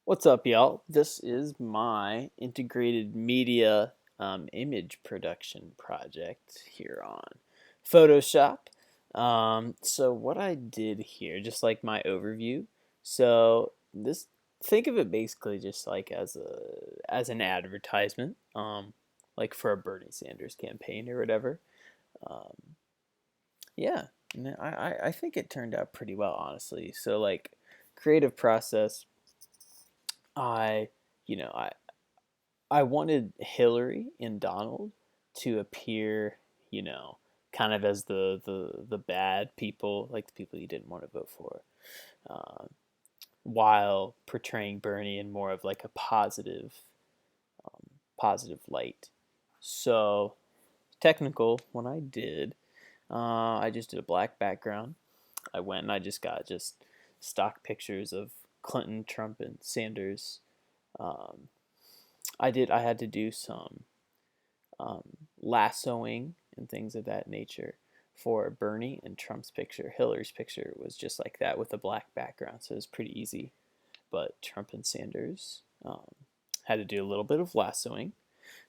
What's up, y'all? This is my integrated media image production project here on Photoshop. So what I did here, just like my overview. So this, think of it basically just like as an advertisement, like for a Bernie Sanders campaign or whatever. Um, yeah, and I think it turned out pretty well, honestly. So like creative process. I, you know, I wanted Hillary and Donald to appear, you know, kind of as the bad people, like the people you didn't want to vote for, um, while portraying Bernie in more of like a positive light. So technical, when I did, I just did a black background. I went and I just got just stock pictures of Clinton, Trump, and Sanders. Um, I had to do some um, lassoing and things of that nature for Bernie and Trump's picture. Hillary's picture was just like that with a black background, so it was pretty easy. But Trump and Sanders had to do a little bit of lassoing,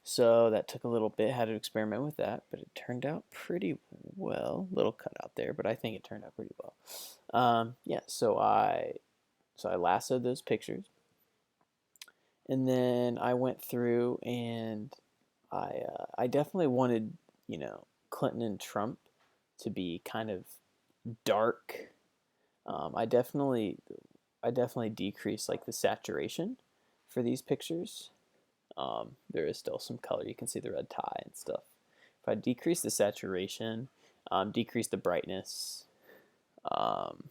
so that took a little bit. Had to experiment with that, but it turned out pretty well. Little cut out there, but I think it turned out pretty well. Yeah, so I lassoed those pictures, and then I went through and I definitely wanted, Clinton and Trump to be kind of dark. Um, I definitely I definitely decreased like the saturation for these pictures. There is still some color. You can see the red tie and stuff. If I decrease the saturation, decrease the brightness. Um,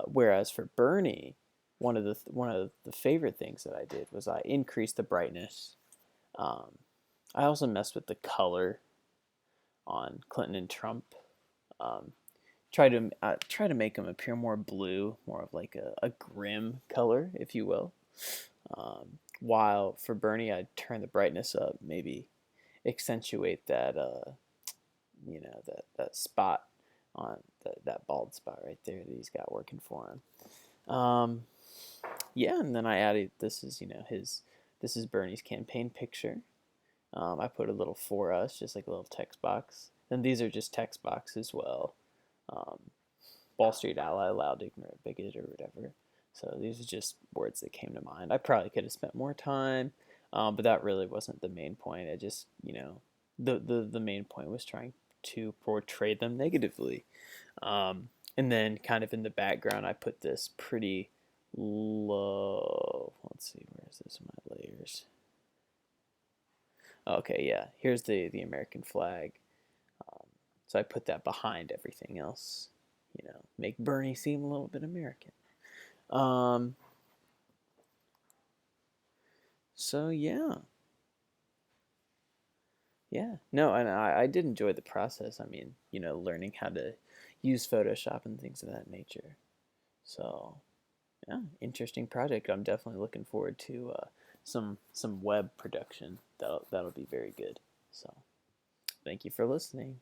whereas for Bernie, one of the favorite things that I did was I increased the brightness. Um, I also messed with the color on Clinton and Trump. Um, try to make them appear more blue, more of like a grim color, if you will. While for Bernie, I'd turn the brightness up, maybe accentuate that that spot on that bald spot right there that he's got working for him. Yeah, and then I added this is Bernie's campaign picture. I put a little for us, just like a little text box. And these are just text boxes as well. Um, Wall Street ally, loud, ignorant, bigot, or whatever. So these are just words that came to mind. I probably could have spent more time, but that really wasn't the main point. I just, the main point was trying to portray them negatively. And then kind of in the background, I put this pretty low. Let's see, where is this in my layers? Okay, yeah, here's the American flag. Um, so I put that behind everything else. Make Bernie seem a little bit American. Um, so yeah. No, and I did enjoy the process. I mean, learning how to use Photoshop and things of that nature. So yeah, interesting project. I'm definitely looking forward to some web production. That'll be very good. So thank you for listening.